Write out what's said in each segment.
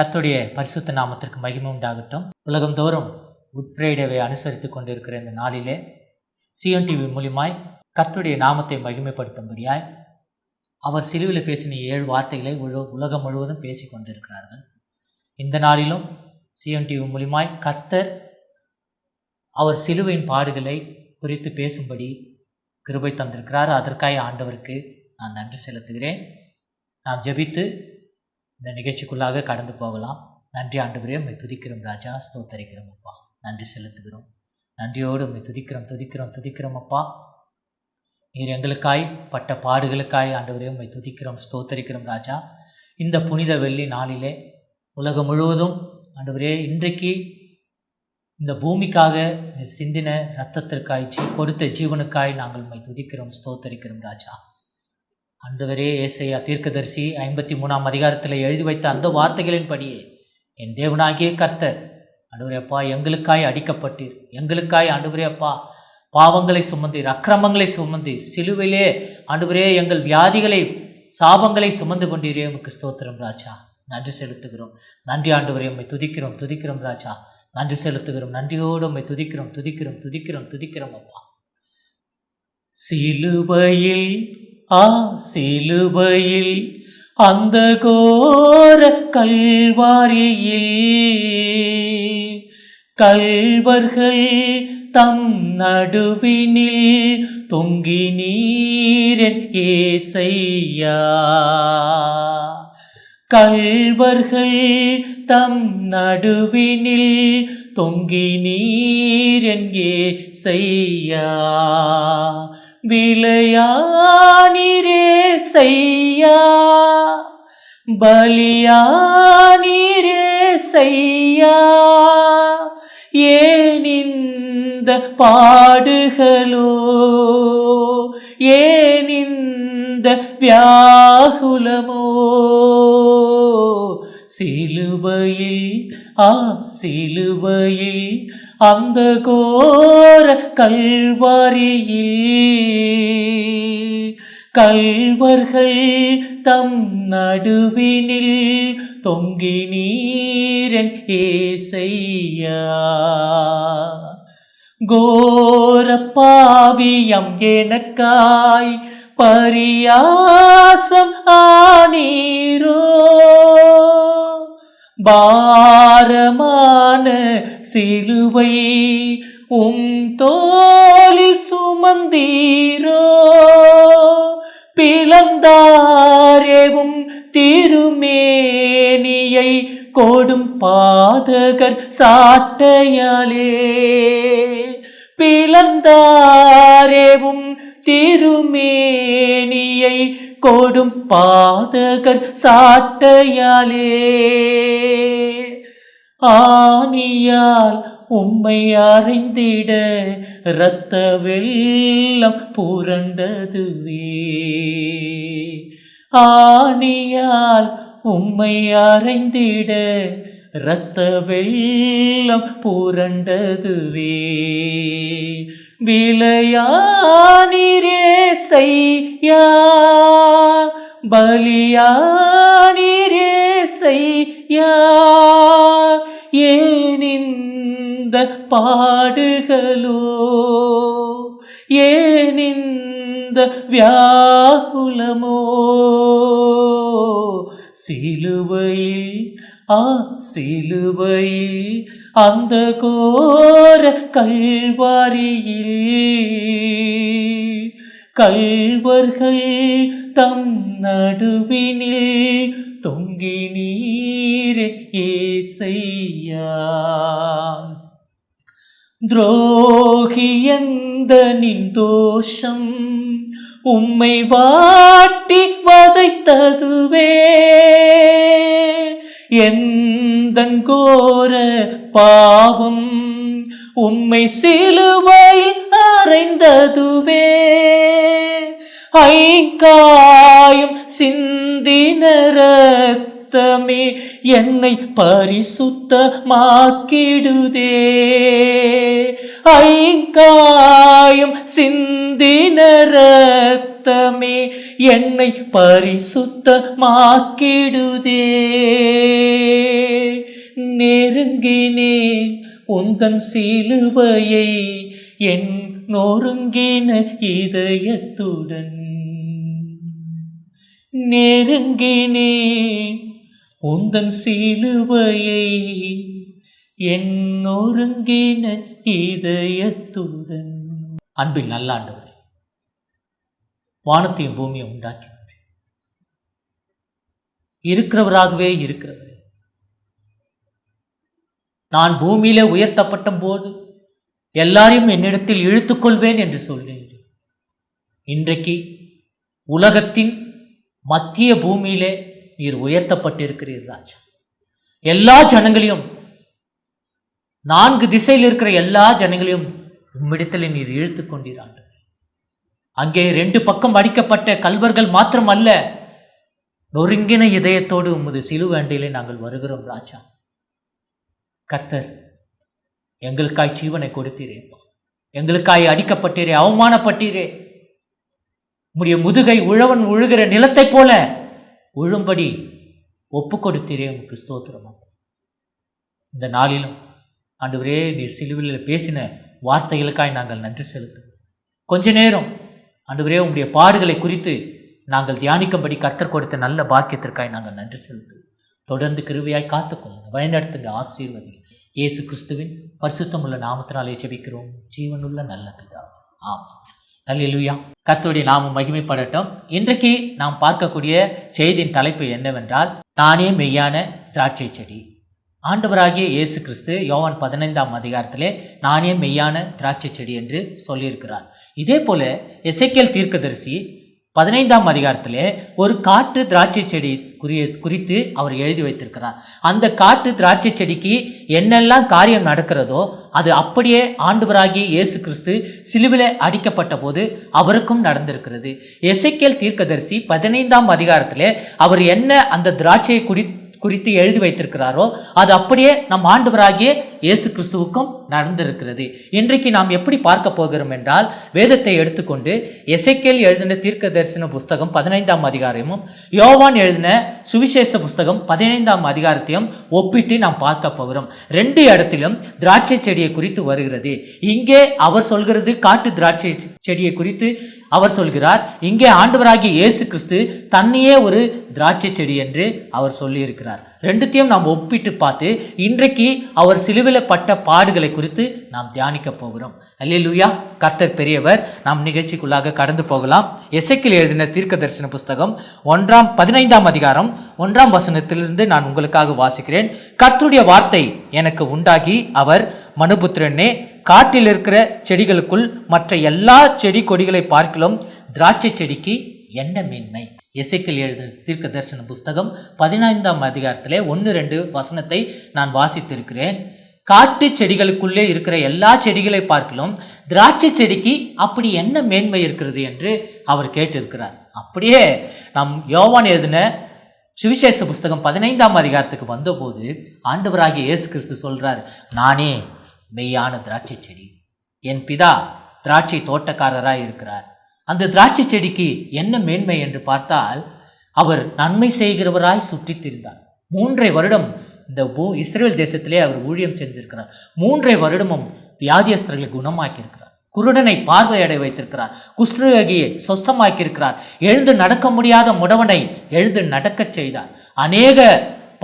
கர்த்தருடைய பரிசுத்த நாமத்திற்கு மகிமை உண்டாகட்டும். உலகந்தோறும் குட் ஃப்ரைடேவை அனுசரித்துக் கொண்டிருக்கிற இந்த நாளிலே சியோன் டிவி மூலியமாய் கர்த்தருடைய நாமத்தை மகிமைப்படுத்தும்படியாய் அவர் சிலுவையில் பேசின 7 வார்த்தைகளை உலகம் முழுவதும் பேசி கொண்டிருக்கிறார்கள். இந்த நாளிலும் சியோன் டிவி மூலியமாய் கர்த்தர் அவர் சிலுவையின் பாடுகளை குறித்து பேசும்படி கிருபை தந்திருக்கிறார். அதற்காக ஆண்டவருக்கு நான் நன்றி செலுத்துகிறேன். நாம் ஜெபித்து இந்த நிகழ்ச்சிக்குள்ளாக கடந்து போகலாம். நன்றி ஆண்டவரே, உம்மை துதிக்கிறோம் ராஜா, ஸ்தோத்தரிக்கிறோம் அப்பா, நன்றி செலுத்துகிறோம். நன்றியோடு உம்மை துதிக்கிறோம் அப்பா. நீர் எங்களுக்காய் பட்ட பாடுகளுக்காய் ஆண்டவரே உம்மை துதிக்கிறோம், ஸ்தோத்தரிக்கிறோம் ராஜா. இந்த புனித வெள்ளி நாளிலே உலகம் முழுவதும் ஆண்டவரே இன்றைக்கு இந்த பூமிக்காக நீர் சிந்தின இரத்தத்திற்காய் கொடுத்த ஜீவனுக்காய் நாங்கள் உம்மை துதிக்கிறோம், ஸ்தோத்தரிக்கிறோம் ராஜா. ஆண்டவரே, ஏசாயா தீர்க்கதரிசி 53ஆம் அதிகாரத்தில் எழுதி வைத்த அந்த வார்த்தைகளின்படியே என் தேவனாகிய கர்த்தர் ஆண்டவரே அப்பா எங்களுக்காய் அடிக்கப்பட்டீர், எங்களுக்காய் ஆண்டவரே அப்பா பாவங்களை சுமந்தீர், அக்கிரமங்களை சுமந்தீர், சிலுவையிலே ஆண்டவரே எங்கள் வியாதிகளை சாபங்களை சுமந்து கொண்டீரே. உமக்கு ஸ்தோத்திரம் ராஜா, நன்றி செலுத்துகிறோம். நன்றி ஆண்டவரே, உம்மை துதிக்கிறோம் ராஜா, நன்றி செலுத்துகிறோம். நன்றியோடு உம்மை துதிக்கிறோம் அப்பா. சிலுவையில் சிலுவையில் அந்த கோர கல்வாரியில் கல்வர்கள் தம் நடுவினில் தொங்கி நீரன் ஏசையா, கல்வர்கள் தம் நடுவினில் தொங்கி நீரன் ஏசையா, விளையானிரே செய்யா, பலியானிரே செய்யா, ஏன் இந்த பாடுகளோ, ஏன் இந்த வியாகுலமோ, சிலுவையில் சிலுவையில் அந்த கோர கல்வாரியில் கல்வர்கள் தம் நடுவினில் தொங்கி நீரன் ஏசையா, கோர பாவியம் எனக்காய் பரியாசம் ஆனீரோ, பாரமான சிலுவை உம் தோளில் சுமந்தீரோ, பிளந்தாரேவும் திருமேனியை கொடும் பாதகர் சாட்டையாலே, பிளந்தாரேவும் திருமேனியை கொடும் பாதகர் சாட்டையாலே, ஆணியால் உம்மை அறிந்திட இரத்த வெள்ளம் புரண்டதுவே, ஆணியால் உம்மை அறிந்திட இரத்த வெள்ளம் புரண்டதுவே, விளையானிரே செய்யா, பலியானிரே செய்யா, ஏன் இந்த பாடுகளோ, ஏன் இந்த வியாகுலமோ, சிலுவையில் சிலுவையில் அந்த கோர கல்வாரியில் கல்வர்கள் தம் நடுவினில் தொங்கி நீரே ஏசையா, துரோகி எந்த நிந்தோஷம் உம்மை வாட்டி வதைத்ததுவே, எந்தன் கோர பாவம் உம்மை சிலுவையில் அறைந்ததுவே, ஐங்காயம் சிந்தின இரத்தமே என்னை பரிசுத்தமாக்கிடுதே, ஐங்காயம் சிந்தின இரத்தமே என்னை பரிசுத்தமாக்கிடுதே. நெருங்கினேன் உந்தன் சிலுவையை என் நொறுங்கின இதயத்துடன். நெருங்கினேன் உந்தன் சிலுவையை என் நொறுங்கின இதயத்துடன். அன்பில் நல்ல ஆண்டவரே, வானத்தையும் பூமியை உண்டாக்கினவரே, இருக்கிறவராகவே இருக்கிறவரே, நான் பூமியிலே உயர்த்தப்பட்ட போது எல்லாரையும் என்னிடத்தில் இழுத்துக்கொள்வேன் என்று சொன்னேன். இன்றைக்கு உலகத்தின் மத்திய பூமியிலே நீர் உயர்த்தப்பட்டிருக்கிறீர் ராஜா. எல்லா ஜனங்களையும், 4 திசையில் இருக்கிற எல்லா ஜனங்களையும் உம்மிடத்தில் நீர் இழுத்து கொண்டீர். அங்கே 2 பக்கம் அடிக்கப்பட்ட கல்வர்கள் மாத்திரம் அல்ல, நொறுங்கின இதயத்தோடு உமது சிலுவையிலே நாங்கள் வருகிறோம் ராஜா. கர்த்தர், எங்களுக்காய் ஜீவனை கொடுத்தீரே, எங்களுக்காய் அடிக்கப்பட்டீரே, அவமானப்பட்டீரே. உம்முடைய முதுகை உழவன் உழுகிற நிலத்தை போல உழும்படி ஒப்பு கொடுத்தீரே, உமக்கு ஸ்தோத்திரம். இந்த நாளிலும் ஆண்டவரே, நீர் சிலுவையில் பேசின வார்த்தைகளுக்காய் நாங்கள் நன்றி செலுத்துகிறோம். கொஞ்ச நேரம் ஆண்டவரே, உம்முடைய பாடுகளை குறித்து நாங்கள் தியானிக்கும்படி கர்த்தர் கொடுத்த நல்ல பாக்கியத்திற்காய் நாங்கள் நன்றி செலுத்துகிறோம். தொடர்ந்து கிருபையாய் காத்துக்கொள்ளுங்க, வழிநடத்துங்க, ஆசீர்வதிங்க. இயேசு கிறிஸ்துவின் பரிசுத்தமுள்ள நாமத்தினாலே ஜெபிக்கிறோம் ஜீவனுள்ள நல்ல பிதாவே, ஆமென். அல்லேலூயா. கர்த்தருடைய நாமம் மகிமைப்படட்டும். இன்றைக்கு நாம் பார்க்கக்கூடிய செய்தியின் தலைப்பு என்னவென்றால், நானே மெய்யான திராட்சை செடி. ஆண்டவராகிய இயேசு கிறிஸ்து யோவான் 15ஆம் அதிகாரத்திலே நானே மெய்யான திராட்சை செடி என்று சொல்லியிருக்கிறார். இதே போல எசேக்கியேல் தீர்க்கதரிசி 15ஆம் அதிகாரத்திலே ஒரு காட்டு திராட்சை செடி குறித்து அவர் எழுதி வைத்திருக்கிறார். அந்த காட்டு திராட்சை செடிக்கு என்னெல்லாம் காரியம் நடக்கிறதோ அது அப்படியே ஆண்டவராகிய இயேசு கிறிஸ்து சிலுவிலே அடிக்கப்பட்ட போது அவருக்கும் நடந்திருக்கிறது. எசேக்கியேல் தீர்க்கதரிசி 15ஆம் அதிகாரத்திலே அவர் என்ன அந்த திராட்சையை குறித்து எழுதி வைத்திருக்கிறாரோ அது அப்படியே நம் ஆண்டவராகிய இயேசு கிறிஸ்துவுக்கும் நடந்திருக்கிறது. இன்றைக்கு நாம் எப்படி பார்க்க போகிறோம் என்றால், வேதத்தை எடுத்துக்கொண்டு எசேக்கியேல் எழுதின தீர்க்க தரிசன புஸ்தகம் 15ஆம் அதிகாரமும் யோவான் எழுதின சுவிசேஷ புஸ்தகம் 15ஆம் அதிகாரத்தையும் ஒப்பிட்டு நாம் பார்க்க போகிறோம். 2 இடத்திலும் திராட்சை செடியை குறித்து வருகிறது. இங்கே அவர் சொல்கிறது காட்டு திராட்சை செடியை குறித்து அவர் சொல்கிறார். இங்கே ஆண்டவராகிய இயேசு கிறிஸ்து தன்னையே ஒரு திராட்சை செடி என்று அவர் சொல்லியிருக்கிறார். 2த்தையும் நாம் ஒப்பிட்டு பார்த்து இன்றைக்கு அவர் சிலுவையில் பட்ட பாடுகளை குறித்து நாம் தியானிக்க போகிறோம். அல்லேலூயா. கர்த்தர் பெரியவர். நாம் நிகழ்ச்சிக்குள்ளாக கடந்து போகலாம். எசேக்கியேல் எழுதின தீர்க்க தரிசன புஸ்தகம் 15ஆம் அதிகாரம் 1ஆம் வசனத்திலிருந்து நான் உங்களுக்காக வாசிக்கிறேன். கர்த்தருடைய வார்த்தை எனக்கு உண்டாகி, அவர் மனுபுத்திரனே, காட்டில் இருக்கிற செடிகளுக்குள் மற்ற எல்லா செடி கொடிகளை பார்க்கிலும் திராட்சை செடிக்கு என்ன மேன்மை. எசேக்கியேல் எழுதின தீர்க்க தரிசன புஸ்தகம் 15ஆம் அதிகாரத்திலே 1-2 வசனத்தை நான் வாசித்திருக்கிறேன். காட்டு செடிகளுக்குள்ளே இருக்கிற எல்லா செடிகளை பார்க்கிலும் திராட்சை செடிக்கு அப்படி என்ன மேன்மை இருக்கிறது என்று அவர் கேட்டிருக்கிறார். அப்படியே நம் யோவான் எழுதின சுவிசேஷ புஸ்தகம் 15ஆம் அதிகாரத்துக்கு வந்தபோது ஆண்டவராகிய இயேசு கிறிஸ்து சொல்றார், நானே மெய்யான திராட்சை செடி, என் பிதா திராட்சை தோட்டக்காரராய் இருக்கிறார். அந்த திராட்சை செடிக்கு என்ன மேன்மை என்று பார்த்தால், அவர் நன்மை செய்கிறவராய் சுற்றி திரிந்தார். 3 வருடம் இந்த இஸ்ரேல் தேசத்திலே அவர் ஊழியம் செஞ்சிருக்கிறார். 3 வருடமும் வியாதியஸ்தர்களை குணமாக்கி இருக்கிறார். குருடனை பார்வையடை வைத்திருக்கிறார். குஷ்டரோகியை சொஸ்தமாக்கி இருக்கிறார். எழுந்து நடக்க முடியாத முடவனை எழுந்து நடக்க செய்தார். அநேக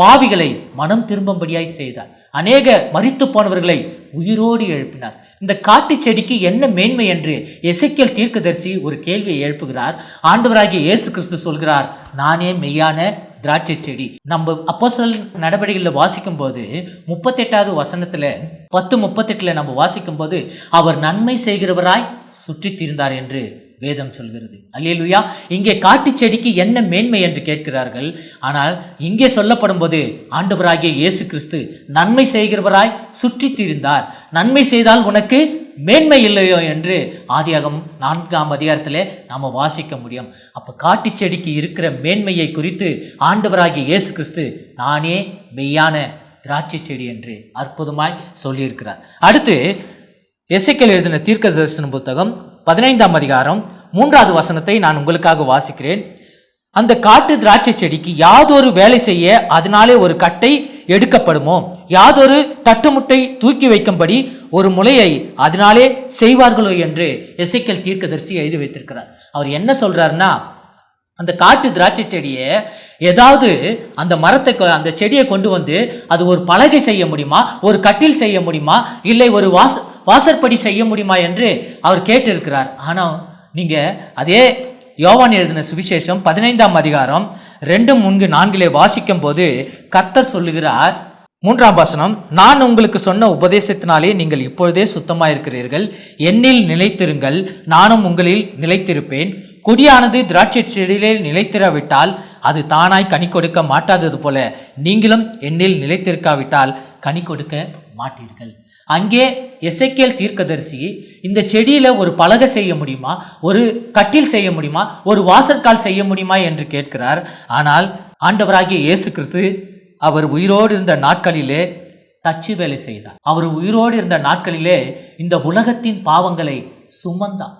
பாவிகளை மனம் திரும்பும்படியாய் செய்தார். அநேக மரித்து போனவர்களை உயிரோடு எழுப்பினார். இந்த காட்டு செடிக்கு என்ன மேன்மை என்று எசேக்கியேல் தீர்க்கதரிசி ஒரு கேள்வியை எழுப்புகிறார். ஆண்டவராகிய இயேசு கிறிஸ்து சொல்கிறார், நானே மெய்யான திராட்சை செடி. நம்ம அப்போஸ்தலர் நடவடிக்கைகளில் வாசிக்கும் போது 38வது வசனத்துல 10:38 நம்ம வாசிக்கும் போது அவர் நன்மை செய்கிறவராய் சுற்றி திரிந்தார் என்று வேதம் சொல்கிறது. அல்லேலூயா. இங்கே காட்டு செடிக்கு என்ன மேன்மை என்று கேட்கிறார்கள். ஆனால் இங்கே சொல்லப்படும் போது ஆண்டவராகிய இயேசு கிறிஸ்து நன்மை செய்கிறவராய் சுற்றி திரிந்தார். நன்மை செய்தால் உனக்கு மேன்மை இல்லையோ என்று ஆதியாகமம் 4ஆம் அதிகாரத்திலே நாம வாசிக்க முடியும். அப்ப காட்டு செடிக்கு இருக்கிற மேன்மையை குறித்து ஆண்டவராகிய இயேசு கிறிஸ்து நானே மெய்யான திராட்சை செடி என்று அற்புதமாய் சொல்லியிருக்கிறார். அடுத்து எசேக்கியேல் எழுதின தீர்க்க தரிசன புத்தகம் 15ஆம் அதிகாரம் 3வது வசனத்தை நான் உங்களுக்காக வாசிக்கிறேன். அந்த காட்டு திராட்சை செடிக்கு யாதொரு வேலை செய்ய அதனாலே ஒரு கட்டை எடுக்கப்படுமோ, யாதொரு தட்டுமுட்டை தூக்கி வைக்கும்படி ஒரு முளையை அதனாலே செய்வார்களோ என்று எசேக்கியேல் தீர்க்கதரிசி எழுதி வைத்திருக்கிறார். அவர் என்ன சொல்றாருன்னா, அந்த காட்டு திராட்சை செடியை ஏதாவது அந்த மரத்தை அந்த செடியை கொண்டு வந்து அது ஒரு பலகை செய்ய முடியுமா, ஒரு கட்டில் செய்ய முடியுமா, இல்லை ஒரு வாசற்படி செய்ய முடியுமா என்று அவர் கேட்டிருக்கிறார். ஆனால் நீங்க அதே யோவான் எழுதின சுவிசேஷம் 15ஆம் அதிகாரம் 2:3-4 வாசிக்கும் போது கர்த்தர் சொல்லுகிறார், 3ஆம் வசனம், நான் உங்களுக்கு சொன்ன உபதேசத்தினாலே நீங்கள் இப்பொழுதே சுத்தமாயிருக்கிறீர்கள், என்னில் நிலைத்திருங்கள், நானும் உங்களில் நிலைத்திருப்பேன். கொடியானது திராட்சை செடியிலே நிலைத்திராவிட்டால் அது தானாய் கனி கொடுக்க மாட்டாதது போல நீங்களும் என்னில் நிலைத்திருக்காவிட்டால் கனி கொடுக்க மாட்டீர்கள். அங்கே எசேக்கியேல் தீர்க்கதரிசி இந்த செடியில ஒரு பலகை செய்ய முடியுமா, ஒரு கட்டில் செய்ய முடியுமா, ஒரு வாசற்கால் செய்ய முடியுமா என்று கேட்கிறார். ஆனால் ஆண்டவராகிய இயேசு கிறிஸ்து அவர் உயிரோடு இருந்த நாட்களிலே தச்சு வேலை செய்தார். அவர் உயிரோடு இருந்த நாட்களிலே இந்த உலகத்தின் பாவங்களை சுமந்தார்.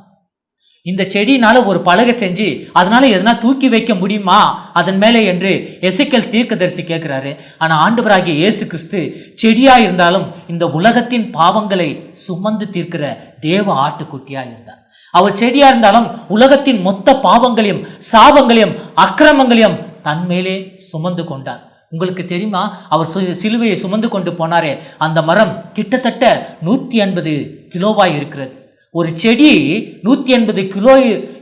இந்த செடியினால ஒரு பலகை செஞ்சு அதனால எதனா தூக்கி வைக்க முடியுமா அதன் மேலே என்று எசேக்கியேல் தீர்க்கதரிசி கேட்கிறாரு. ஆனா ஆண்டவராகிய இயேசு கிறிஸ்து செடியா இருந்தாலும் இந்த உலகத்தின் பாவங்களை சுமந்து தீர்க்கிற தேவ ஆட்டுக்குட்டியா இருந்தார். அவர் செடியா இருந்தாலும் உலகத்தின் மொத்த பாவங்களையும் சாபங்களையும் அக்கிரமங்களையும் தன்மேலே சுமந்து கொண்டார். உங்களுக்கு தெரியுமா, அவர் சிலுவையை சுமந்து கொண்டு போனாரே, அந்த மரம் கிட்டத்தட்ட 180 கிலோவாய் இருக்கிறது. ஒரு செடி 180 கிலோ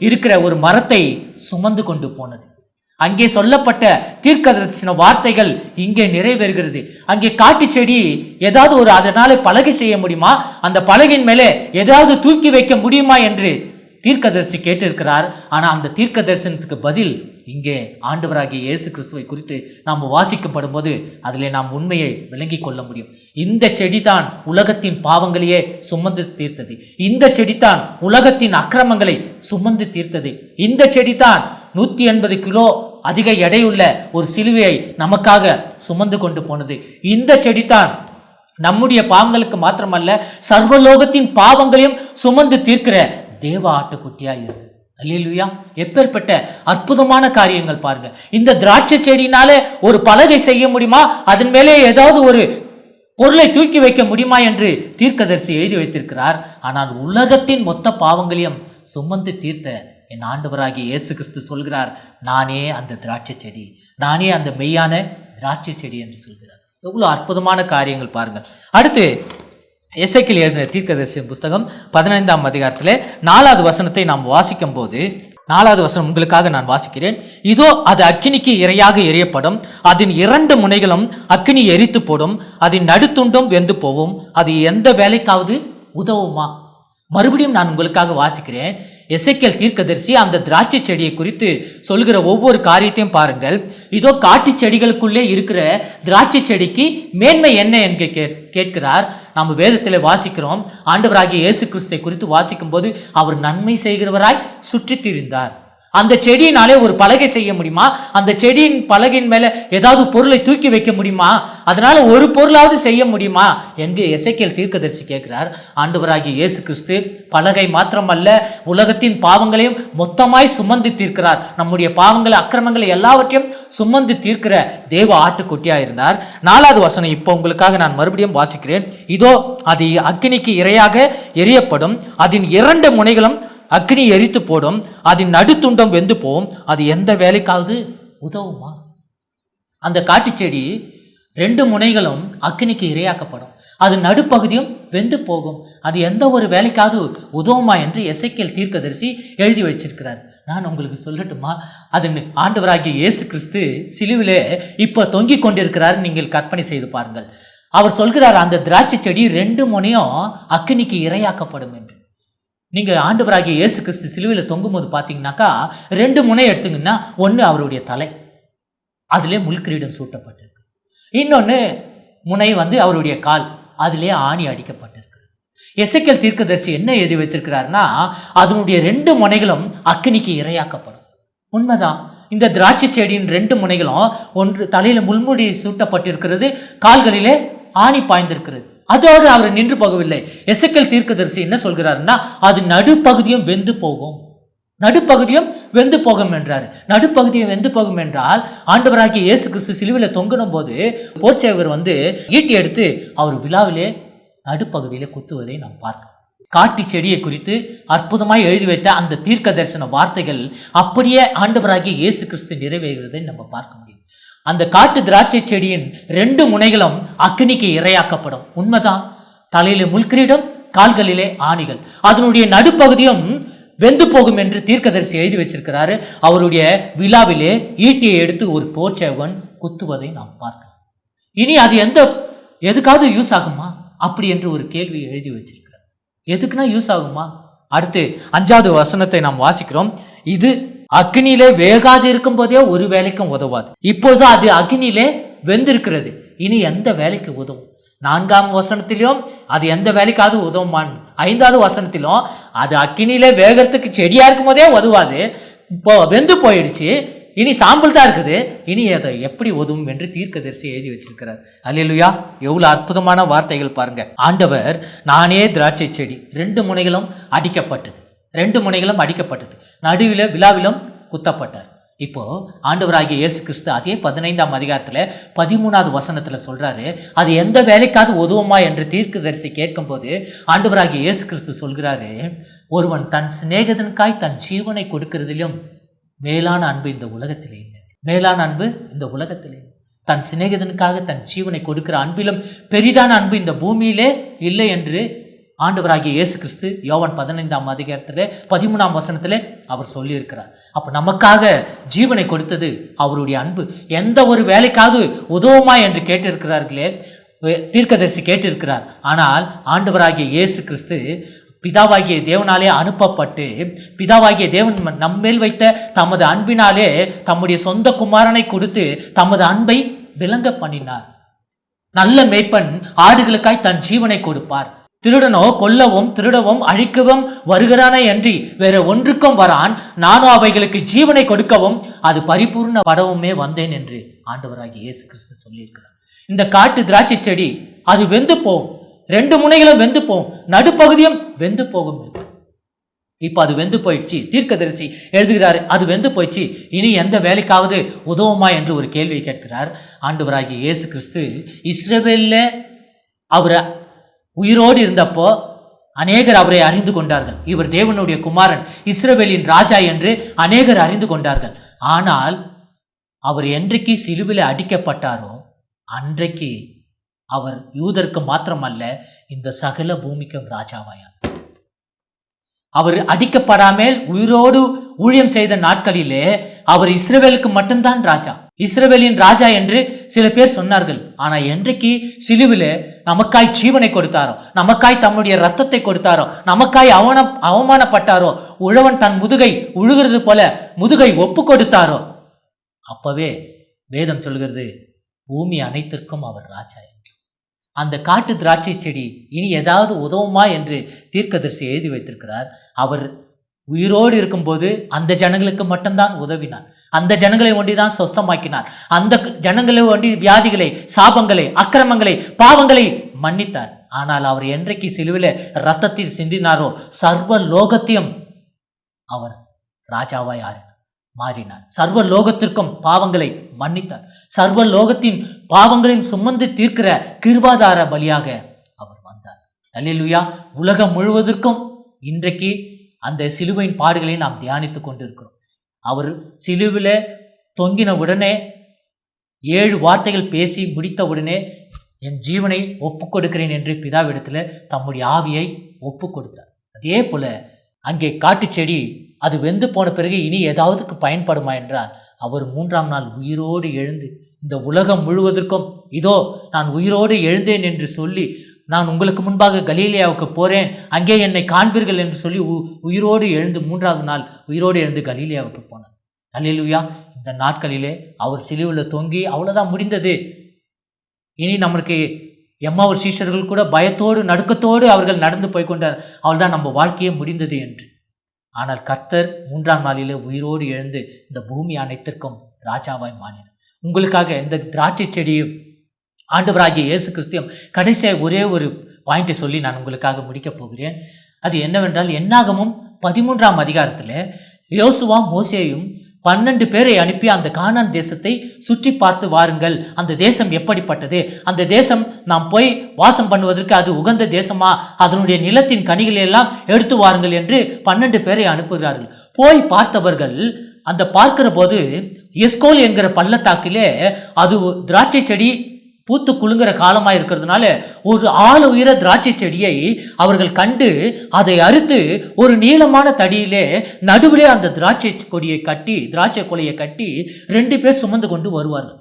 இருக்கிற ஒரு மரத்தை சுமந்து கொண்டு போனது. அங்கே சொல்லப்பட்ட தீர்க்கதரிசன வார்த்தைகள் இங்கே நிறைவேறுகிறது. அங்கே காட்டு செடி ஏதாவது ஒரு அதனால பலகை செய்ய முடியுமா, அந்த பலகையின் மேலே ஏதாவது தூக்கி வைக்க முடியுமா என்று தீர்க்கதரிசி கேட்டிருக்கிறார். ஆனா அந்த தீர்க்க தரிசனத்துக்கு பதில் இங்கே ஆண்டவராகிய இயேசு கிறிஸ்துவை குறித்து நாம் வாசிக்கப்படும் போது அதிலே நாம் உண்மையை விளங்கி கொள்ள முடியும். இந்த செடிதான் உலகத்தின் பாவங்களையே சுமந்து தீர்த்தது. இந்த செடிதான் உலகத்தின் அக்கிரமங்களை சுமந்து தீர்த்தது. இந்த செடிதான் 180 கிலோ அதிக எடையுள்ள ஒரு சிலுவையை நமக்காக சுமந்து கொண்டு போனது. இந்த செடிதான் நம்முடைய பாவங்களுக்கு மாத்திரமல்ல சர்வலோகத்தின் பாவங்களையும் சுமந்து தீர்க்கிற தேவ ஆட்டுக்குட்டியா இருக்கு. அல்லேலூயா! எப்பேற்பட்ட அற்புதமான காரியங்கள் பாருங்க. இந்த திராட்சை செடியினாலே ஒரு பலகை செய்ய முடியுமா, அதன் மேலே ஏதாவது ஒரு பொருளை தூக்கி வைக்க முடியுமா என்று தீர்க்கதரிசி எழுதி வைத்திருக்கிறார். ஆனால் உலகத்தின் மொத்த பாவங்களையும் சுமந்து தீர்த்த என் ஆண்டவராகிய இயேசு கிறிஸ்து சொல்கிறார், நானே அந்த திராட்சை செடி, நானே அந்த மெய்யான திராட்சை செடி என்று சொல்கிறார். எவ்வளவு அற்புதமான காரியங்கள் பாருங்கள். அடுத்து எசேக்கியேல் எழுதின தீர்க்கதரிசி புஸ்தகம் 15ஆம் அதிகாரத்திலே 4வது வசனத்தை நாம் வாசிக்கும் போது, 4வது வசனம் உங்களுக்காக நான் வாசிக்கிறேன். இதோ அது அக்கினிக்கு இரையாக எரியப்படும், அதன் 2 முனைகளும் அக்கினி எரித்து போடும், அதன் நடுத்துண்டும் வெந்து போவும், அது எந்த வேலைக்காவது உதவுமா? மறுபடியும் நான் உங்களுக்காக வாசிக்கிறேன். எசேக்கியேல் தீர்க்கதரிசி அந்த திராட்சை செடியை குறித்து சொல்கிற ஒவ்வொரு காரியத்தையும் பாருங்கள். இதோ காட்டு செடிகளுக்குள்ளே இருக்கிற திராட்சை செடிக்கு மேன்மை என்ன என்று கேட்கிறார். நாம் வேதத்தில் வாசிக்கிறோம், ஆண்டவராகிய இயேசு கிறிஸ்துவை குறித்து வாசிக்கும் போது அவர் நன்மை செய்கிறவராய் சுற்றி திரிந்தார். அந்த செடியினாலே ஒரு பலகை செய்ய முடியுமா, அந்த செடியின் பலகையின் மேல ஏதாவது பொருளை தூக்கி வைக்க முடியுமா, அதனால ஒரு பொருளாவது செய்ய முடியுமா என்று எசேக்கியேல் தீர்க்கதரிசி கேட்கிறார். ஆண்டவராகிய இயேசு கிறிஸ்து பலகை மாத்திரமல்ல உலகத்தின் பாவங்களையும் மொத்தமாய் சுமந்து தீர்க்கிறார். நம்முடைய பாவங்களை அக்கிரமங்களை எல்லாவற்றையும் சுமந்து தீர்க்கிற தேவ ஆட்டுக்குட்டியா இருந்தார். 4வது வசனம் இப்போ உங்களுக்காக நான் மறுபடியும் வாசிக்கிறேன். இதோ அது அக்கினிக்கு இரையாக எரியப்படும், அதன் 2 முனைகளும் அக்னி எரித்து போடும், அதன் நடுத்துண்டம் வெந்து போகும், அது எந்த வேலைக்காவது உதவுமா? அந்த காட்டு செடி 2 முனைகளும் அக்னிக்கு இரையாக்கப்படும், அது நடுப்பகுதியும் வெந்து போகும், அது எந்த ஒரு வேலைக்காவது உதவுமா என்று எசேக்கியேல் தீர்க்கதரிசி எழுதி வச்சிருக்கிறார். நான் உங்களுக்கு சொல்லட்டுமா, அது ஆண்டவராகிய இயேசு கிறிஸ்து சிலுவிலே இப்போ தொங்கிக் கொண்டிருக்கிறார். நீங்கள் கற்பனை செய்து பாருங்கள். அவர் சொல்கிறார், அந்த திராட்சை செடி 2 முனையும் அக்னிக்கு இரையாக்கப்படும் என்று. நீங்க ஆண்டவராகிய இயேசு கிறிஸ்து சிலுவையில் தொங்கும் போது பார்த்தீங்கன்னாக்கா 2 முனை எடுத்துங்கன்னா, ஒன்று அவருடைய தலை, அதிலே முள்கிரீடம் சூட்டப்பட்டிருக்கு. இன்னொன்று முனை அவருடைய கால், அதிலே ஆணி அடிக்கப்பட்டிருக்கு. எசேக்கியேல் தீர்க்கதரிசி என்ன எழுதி வைத்திருக்கிறார்னா, அதனுடைய 2 முனைகளும் அக்கினிக்கு இரையாக்கப்படும். உண்மைதான். இந்த திராட்சை செடியின் 2 முனைகளும், ஒன்று தலையில முள்முடி சூட்டப்பட்டிருக்கிறது, கால்களிலே ஆணி பாய்ந்திருக்கிறது. அதோடு அவர் நின்று போகவில்லை. எசேக்கியேல் தீர்க்கதரிசி என்ன சொல்கிறாருன்னா, அது நடுப்பகுதியும் வெந்து போகும். நடுப்பகுதியும் வெந்து போகும் என்றார். நடுப்பகுதியும் வெந்து போகும் என்றால் ஆண்டவராகிய இயேசு கிறிஸ்து சிலுவையில் தொங்கின போது போர்ச்சேவர் ஈட்டி எடுத்து அவர் விழாவிலே நடுப்பகுதியிலே குத்துவதை நாம் பார்க்கிறோம். காட்டு செடியை குறித்து அற்புதமாய் எழுதி வைத்த அந்த தீர்க்க தரிசன வார்த்தைகள் அப்படியே ஆண்டவராகிய இயேசு கிறிஸ்து நிறைவேறுவதை நம்ம பார்க்க முடியும். அந்த காட்டு திராட்சை செடியின் 2 முனைகளும் அக்னிக்கு இரையாக்கப்படும். உண்மைதான். தலையிலே முள்கிரீடம், கால்களிலே ஆணிகள். அதனுடைய நடுப்பகுதியும் வெந்து போகும் என்று தீர்க்கதரிசி எழுதி வச்சிருக்கிறாரு. அவருடைய விழாவிலே ஈட்டியை எடுத்து ஒரு போர்ச்சேவகன் குத்துவதை நாம் பார்க்கலாம். இனி அது எதுக்காவது யூஸ் ஆகுமா அப்படி என்று ஒரு கேள்வி எழுதி வச்சிருக்கிறார். எதுக்குன்னா யூஸ் ஆகுமா? அடுத்து 5வது வசனத்தை நாம் வாசிக்கிறோம். இது அக்னியிலே வேகாது இருக்கும் போதே ஒரு வேலைக்கும் உதவாது. இப்போது அது அக்னியிலே வெந்திருக்கிறது, இனி எந்த வேலைக்கு உதவும்? 4ஆம் வசனத்திலும் அது எந்த வேலைக்காவது உதவுமான். 5வது வசனத்திலும் அது அக்னியிலே வேகத்துக்கு செடியா இருக்கும் போதே உதவாது, இப்போ வெந்து போயிடுச்சு, இனி சாம்பல் தான் இருக்குது, இனி அதை எப்படி உதவும் என்று தீர்க்கதரிசி எழுதி வச்சிருக்கிறார். அல்லேலூயா! எவ்வளவு அற்புதமான வார்த்தைகள் பாருங்க. ஆண்டவர் நானே திராட்சை செடி, 2 முனைகளும் அடிக்கப்பட்டது, 2 முனைகளும் அடிக்கப்பட்டது, நடுவில் விழாவிலும் குத்தப்பட்டார். இப்போ ஆண்டவராகிய இயேசு கிறிஸ்து அதே 15ஆம் அதிகாரத்துல 13வது வசனத்துல சொல்றாரு, அது எந்த வேலைக்காவது உதவுமா என்று தீர்க்கதரிசி கேட்கும் போது ஆண்டவராகிய இயேசு கிறிஸ்து சொல்கிறாரு, ஒருவன் தன் சிநேகிதனுக்காய் தன் ஜீவனை கொடுக்கிறதிலும் மேலான அன்பு இந்த உலகத்திலே இல்லை. மேலான அன்பு இந்த உலகத்திலே, தன் சிநேகிதனுக்காக தன் ஜீவனை கொடுக்கிற அன்பிலும் பெரிதான அன்பு இந்த பூமியிலே இல்லை என்று ஆண்டவராகிய இயேசு கிறிஸ்து யோவான் 15ஆம் அதிகாரத்திலே 13ஆம் வசனத்திலே அவர் சொல்லியிருக்கிறார். அப்ப நமக்காக ஜீவனை கொடுத்தது அவருடைய அன்பு. எந்த ஒரு வேலைக்காவது உதவுமா என்று கேட்டிருக்கிறார்களே, தீர்க்கதரிசி கேட்டிருக்கிறார். ஆனால் ஆண்டவராகிய இயேசு கிறிஸ்து பிதாவாகிய தேவனாலே அனுப்பப்பட்டு, பிதாவாகிய தேவன் நம்மேல் வைத்த தமது அன்பினாலே தம்முடைய சொந்த குமாரனை கொடுத்து தமது அன்பை விளங்க பண்ணினார். நல்ல மேய்ப்பன் ஆடுகளுக்காய் தன் ஜீவனை கொடுப்பார். திருடனோ கொல்லவும் திருடவும் அழிக்கவும் வருகிறானே அன்றி வேற ஒன்றுக்கும் வரான், நானும் அவைகளுக்கு ஜீவனை கொடுக்கவும் அது பரிபூர்ண படவுமே வந்தேன் என்று ஆண்டவராகிய இயேசு கிறிஸ்து சொல்லியிருக்கிறார். இந்த காட்டு திராட்சை செடி அது வெந்து போகும், 2 முனைகளும் வெந்து போகும், நடுப்பகுதியும் வெந்து போகும். இப்ப அது வெந்து போயிடுச்சு. தீர்க்கதரிசி எழுதுகிறாரு, அது வெந்து போயிடுச்சு, இனி எந்த வேலைக்காவது உதவுமா என்று ஒரு கேள்வியை கேட்கிறார். ஆண்டவராகிய இயேசு கிறிஸ்து இஸ்ரவேல்ல அவர் உயிரோடு இருந்தப்போ அநேகர் அவரை அறிந்து கொண்டார்கள். இவர் தேவனுடைய குமாரன், இஸ்ரவேலின் ராஜா என்று அநேகர் அறிந்து கொண்டார்கள். ஆனால் அவர் என்றைக்கு சிலுவிலே அடிக்கப்பட்டாரோ அன்றைக்கு அவர் யூதருக்கு மாத்திரமல்ல இந்த சகல பூமிக்கும் ராஜாவாயார். அவர் அடிக்கப்படாமல் உயிரோடு ஊழியம் செய்த நாட்களிலே அவர் இஸ்ரவேலுக்கு மட்டும்தான் ராஜா, இஸ்ரவேலின் ராஜா என்று சில பேர் சொன்னார்கள். ஆனா என்றைக்கு சிலுவிலே நமக்காய் ஜீவனை கொடுத்தாரோ, நமக்காய் தம்முடைய ரத்தத்தை கொடுத்தாரோ, நமக்காய் அவமானப்பட்டாரோ, உழவன் தன் முதுகை உழுகிறது போல முதுகை ஒப்பு கொடுத்தாரோ, அப்பவே வேதம் சொல்கிறது பூமி அனைத்திற்கும் அவர் ராஜா என்று. அந்த காட்டு திராட்சை செடி இனி ஏதாவது உதவுமா என்று தீர்க்கதரிசி எழுதி வைத்திருக்கிறார். அவர் உயிரோடு இருக்கும்போது அந்த ஜனங்களுக்கு மட்டும்தான் உதவினார், அந்த ஜனங்களை ஒண்டிதான் சொஸ்தமாக்கினார், அந்த ஜனங்களை ஒண்டி வியாதிகளை, சாபங்களை, அக்கிரமங்களை, பாவங்களை மன்னித்தார். ஆனால் அவர் என்றைக்கு சிலுவில ரத்தத்தில் சிந்தினாரோ சர்வ லோகத்தையும் அவர் ராஜாவாய் மாறினார். சர்வ லோகத்திற்கும் பாவங்களை மன்னித்தார். சர்வ லோகத்தின் பாவங்களையும் சுமந்து தீர்க்கிற கிருபாதார பலியாக அவர் வந்தார். அல்லேலூயா! உலகம் முழுவதற்கும் இன்றைக்கு அந்த சிலுவையின் பாடுகளை நாம் தியானித்துக் கொண்டிருக்கிறோம். அவர் சிலுவில தொங்கின உடனே 7 வார்த்தைகள் பேசி முடித்த உடனே என் ஜீவனை ஒப்பு கொடுக்கிறேன் என்று பிதாவிடத்துல தம்முடைய ஆவியை ஒப்பு கொடுத்தார். அதே போல அங்கே காட்டு செடி அது வெந்து போன பிறகு இனி ஏதாவதுக்கு பயன்படுமா என்றால் அவர் 3ஆம் நாள் உயிரோடு எழுந்து இந்த உலகம் முழுவதற்கும் இதோ நான் உயிரோடு எழுந்தேன் என்று சொல்லி, நான் உங்களுக்கு முன்பாக கலீலியாவுக்கு போறேன், அங்கே என்னை காண்பீர்கள் என்று சொல்லி உயிரோடு எழுந்து 3ஆவது நாள் உயிரோடு எழுந்து கலீலியாவுக்கு போனார். அல்லேலூயா! இந்த நாட்களிலே அவர் சிலுவையில் தொங்கி அவ்வளவுதான் முடிந்தது. இனி நம்மளுக்கு எம்மாவூர் சீஷர்கள் கூட பயத்தோடு நடுக்கத்தோடு அவர்கள் நடந்து போய்கொண்டார், அவள்தான் நம்ம வாழ்க்கையே முடிந்தது என்று. ஆனால் கர்த்தர் 3ஆம் நாளிலே உயிரோடு எழுந்து இந்த பூமி அனைத்திற்கும் ராஜாவாய் மாறினார். உங்களுக்காக இந்த திராட்சை செடியும் ஆண்டவராகிய இயேசு கிறிஸ்துவும் கடைசியாக ஒரே ஒரு பாயிண்ட்டை சொல்லி நான் உங்களுக்காக முடிக்கப் போகிறேன். அது என்னவென்றால் என்னாகமும் 13ஆம் அதிகாரத்தில் யோசுவா மோசேயும் 12 பேரை அனுப்பி அந்த கானான் தேசத்தை சுற்றி பார்த்து வாருங்கள், அந்த தேசம் எப்படிப்பட்டது, அந்த தேசம் நாம் போய் வாசம் பண்ணுவதற்கு அது உகந்த தேசமா, அதனுடைய நிலத்தின் கனிகளை எல்லாம் எடுத்து வாருங்கள் என்று 12 பேரை அனுப்புகிறார்கள். போய் பார்த்தவர்கள் அந்த பார்க்கிற போது எஸ்கோல் என்கிற பள்ளத்தாக்கிலே அது திராட்சை செடி பூத்து குலுங்குற காலமாக இருக்கிறதுனால ஒரு ஆள் உயர திராட்சை செடியை அவர்கள் கண்டு அதை அறுத்து ஒரு நீளமான தடியிலே நடுவிலே அந்த திராட்சை கொலையை கட்டி 2 பேர் சுமந்து கொண்டு வருவார்கள்.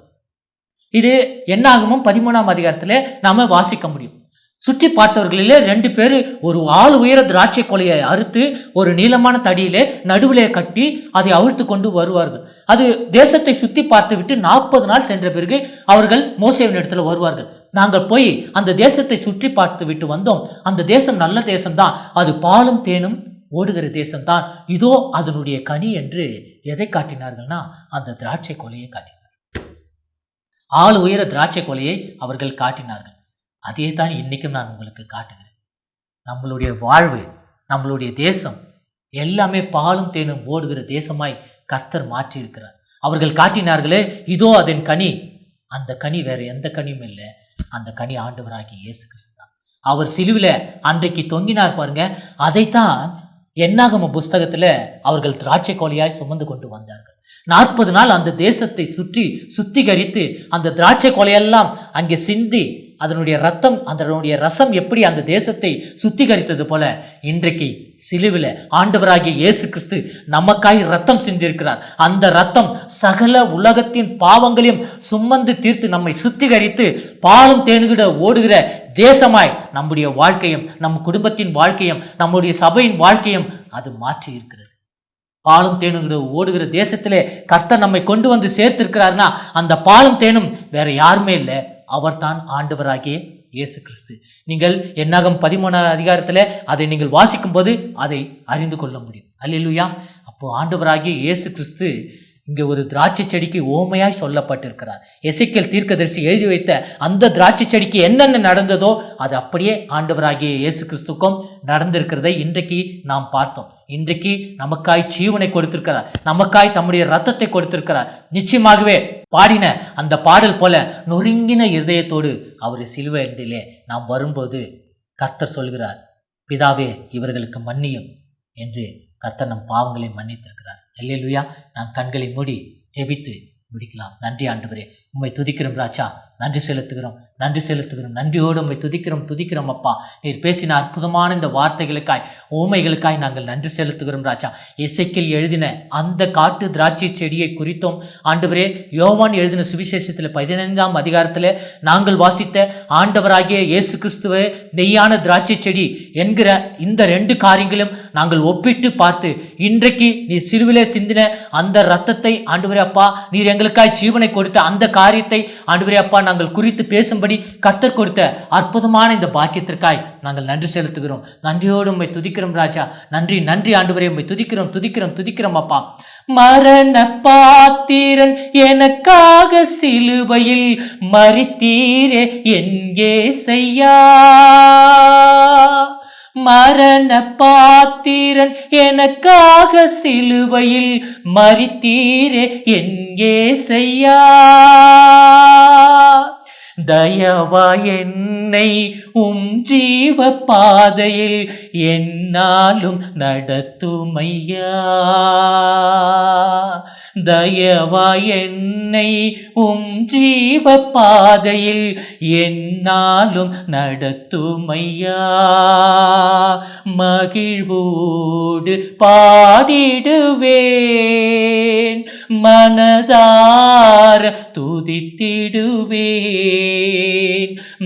இது என்னாகமும் 13ஆம் அதிகாரத்தில் நாம வாசிக்க முடியும். சுற்றி பார்த்தவர்களிலே 2 பேர் ஒரு ஆள் உயர திராட்சை கொலையை அறுத்து ஒரு நீளமான தடியிலே நடுவிலே கட்டி அதை அவிழ்த்து கொண்டு வருவார்கள். அது தேசத்தை சுற்றி பார்த்து விட்டு 40 நாள் சென்ற பிறகு அவர்கள் மோசேவின் இடத்துல வருவார்கள். நாங்கள் போய் அந்த தேசத்தை சுற்றி பார்த்து விட்டு வந்தோம், அந்த தேசம் நல்ல தேசம்தான், அது பாலும் தேனும் ஓடுகிற தேசம்தான், இதோ அதனுடைய கனி என்று எதை காட்டினார்கள்னா அந்த திராட்சை கொலையை காட்டினார்கள். ஆள் உயர திராட்சை கொலையை அவர்கள் காட்டினார்கள். அதே தான் இன்னைக்கும் நான் உங்களுக்கு காட்டுகிறேன். நம்மளுடைய வாழ்வு, நம்மளுடைய தேசம் எல்லாமே பாலும் தேனும் ஓடுகிற தேசமாய் கர்த்தர் மாற்றி இருக்கிறார். அவர்கள் காட்டினார்களே, இதோ அதன் கனி. அந்த கனி வேற எந்த கனியும் இல்லை, அந்த கனி ஆண்டவராகிய இயேசு கிறிஸ்து தான். அவர் சிலுவில அன்றைக்கு தொங்கினார் பாருங்க, அதைத்தான் என்னாகம புஸ்தகத்துல அவர்கள் திராட்சை கொலையாய் சுமந்து கொண்டு வந்தார்கள். 40 நாள் அந்த தேசத்தை சுத்திகரித்து அந்த திராட்சை கொலையெல்லாம் அங்கே சிந்தி அதனுடைய ரசம் எப்படி அந்த தேசத்தை சுத்திகரித்தது போல இன்றைக்கு சிலுவில ஆண்டவராகிய இயேசு கிறிஸ்து நமக்காய் ரத்தம் சிந்திருக்கிறார். அந்த ரத்தம் சகல உலகத்தின் பாவங்களையும் சுமந்து தீர்த்து நம்மை சுத்திகரித்து பாலும் தேனுகிட ஓடுகிற தேசமாய் நம்முடைய வாழ்க்கையும் நம் குடும்பத்தின் வாழ்க்கையும் நம்முடைய சபையின் வாழ்க்கையும் அது மாற்றி இருக்கிறது. பாலும் தேனுங்கிற ஓடுகிற தேசத்திலே கர்த்தர் நம்மை கொண்டு வந்து சேர்த்திருக்கிறார்னா அந்த பாலும் தேனும் வேற யாருமே இல்லை, அவர்தான் ஆண்டவராகிய இயேசு கிறிஸ்து. நீங்கள் என்னாகும் 13ஆம் அதிகாரத்தில் அதை நீங்கள் வாசிக்கும் போது அதை அறிந்து கொள்ள முடியும். அல்லேலூயா. அப்போ ஆண்டவராகிய இயேசு கிறிஸ்து இங்கே ஒரு திராட்சை செடிக்கு ஓமையாய் சொல்லப்பட்டிருக்கிறார். எசேக்கியேல் தீர்க்கதரிசி எழுதி வைத்த அந்த திராட்சை செடிக்கு என்னென்ன நடந்ததோ அது அப்படியே ஆண்டவராகிய இயேசு கிறிஸ்துக்கும் நடந்திருக்கிறதை இன்றைக்கு நாம் பார்த்தோம். இன்றைக்கு நமக்காய் ஜீவனை கொடுத்திருக்கிறார், நமக்காய் தம்முடைய ரத்தத்தை கொடுத்திருக்கிறார். நிச்சயமாகவே பாடின அந்த பாடல் போல நொறுங்கின இருதயத்தோடு அவர் சிலுவையிலே நாம் வரும்போது கர்த்தர் சொல்கிறார், பிதாவே இவர்களுக்கு மன்னியும் என்று கர்த்தர் நம் பாவங்களை மன்னித்திருக்கிறார். அல்லேலூயா. நாம் கண்களை மூடி ஜெபித்து முடிக்கலாம். நன்றி ஆண்டவரே, உம்மை துதிக்கிறோம் ராஜா, நன்றி செலுத்துகிறோம், நன்றியோடு உம்மை துதிக்கிறோம் அப்பா. நீர் பேசின அற்புதமான இந்த வார்த்தைகளுக்காய் ஊமைகளுக்காய் நாங்கள் நன்றி செலுத்துகிறோம் ராஜா. எசேக்கியேல் எழுதின அந்த காட்டு திராட்சை செடியை குறித்தும் ஆண்டவரே, யோவான் எழுதின சுவிசேஷத்தில் 15ஆம் அதிகாரத்தில் நாங்கள் வாசித்த ஆண்டவராகிய இயேசு கிறிஸ்துவே மெய்யான திராட்சை செடி என்கிற இந்த 2 காரியங்களும் நாங்கள் ஒப்பிட்டு பார்த்து இன்றைக்கு நீர் சிலுவிலே சிந்தின அந்த ரத்தத்தை ஆண்டவரே அப்பா, நீர் எங்களுக்காய் ஜீவனை கொடுத்த அந்த காரியத்தை ஆண்டவரே அப்பா நாங்கள் குறித்து பேசும்படி கர்த்தர் கொடுத்த அற்புதமான இந்த பாக்கியத்திற்காய் நாங்கள் நன்றி செலுத்துகிறோம். நன்றியோடு உம்மை துதிக்கிறோம் ராஜா. நன்றி ஆண்டவரே, உம்மை துதிக்கிறோம் அப்பா. மரண பாத்திரன் எனக்காக சிலுவையில் மரித்தீரே என் இயேசையா, மரண பாத்திரன் எனக்காக சிலுவையில் மரித்தீரே என் இயேசையா, தயவா என்னை உம் ஜீவ பாதையில் என்னாலும் நடத்துமையா, தயவா என்னை உம் ஜீவ பாதையில் என்னாலும் நடத்துமையா, மகிழ்வோடு பாடிடுவேன், மனதார துதித்திடுவேன்,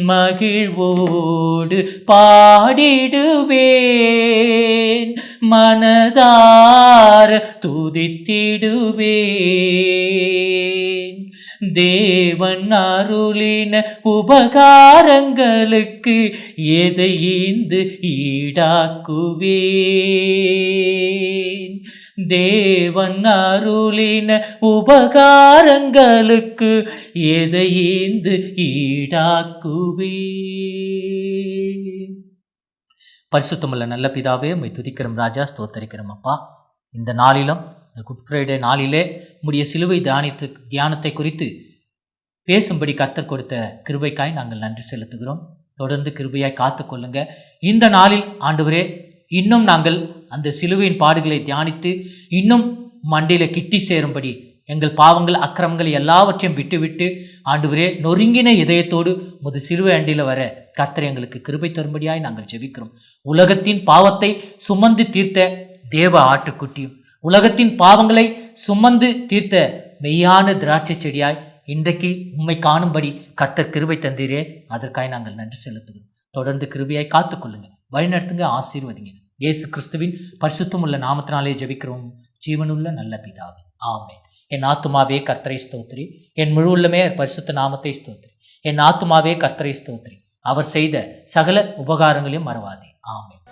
மகிழ்வோடு பாடிடுவேன், மனதார துதித்திடுவேன். தேவன் அருளின உபகாரங்களுக்கு எதை ஈந்து ஈடாக்குவேன், தேவன் அருளின உபகாரங்களுக்கு எதை ஈந்து ஈடாக்குவேன். பரிசுத்தமுள்ள நல்ல பிதாவே, உம்மை துதிக்கிறோம் ராஜா, ஸ்தோத்தரிக்கிறோம் அப்பா. இந்த நாளிலும் இந்த குட் ஃப்ரைடே நாளிலே உம்முடைய சிலுவை தியானத்தை குறித்து பேசும்படி கர்த்தர் கொடுத்த கிருபைக்காய் நாங்கள் நன்றி செலுத்துகிறோம். தொடர்ந்து கிருபையாய் காத்து கொள்ளுங்க. இந்த நாளில் ஆண்டவரே இன்னும் நாங்கள் அந்த சிலுவையின் பாடுகளை தியானித்து இன்னும் மண்டியில கிட்டி சேரும்படி எங்கள் பாவங்கள் அக்கிரமங்கள் எல்லாவற்றையும் விட்டுவிட்டு ஆண்டவரே நொறுங்கின இதயத்தோடு முது சிலுவை அண்டியில் வர கர்த்தர் எங்களுக்கு கிருபை தரும்படியாய் நாங்கள் ஜெபிக்கிறோம். உலகத்தின் பாவத்தை சுமந்து தீர்த்த தேவ ஆட்டுக்குட்டியும் உலகத்தின் பாவங்களை சுமந்து தீர்த்த மெய்யான திராட்சை செடியாய் இன்றைக்கு உம்மை காணும்படி கர்த்தர் கிருபை தந்தீரே, அதற்காக நாங்கள் நன்றி செலுத்துகிறோம். தொடர்ந்து கிருபையாய் காத்துக்கொள்ளுங்க, வழிநடத்துங்க, ஆசீர்வதிங்க. இயேசு கிறிஸ்துவின் பரிசுத்தம் உள்ள நாமத்தினாலே ஜெபிக்கிறோம் ஜீவனுள்ள நல்ல பிதாவே, ஆமென். என் ஆத்துமாவே கர்த்தரை ஸ்தோத்திரி, என் முழு உள்ளமே பரிசுத்த நாமத்தை ஸ்தோத்திரி. என் ஆத்துமாவே கர்த்தரை ஸ்தோத்திரி, அவர் செய்த சகல உபகாரங்களையும் மறவாதே. ஆமென்.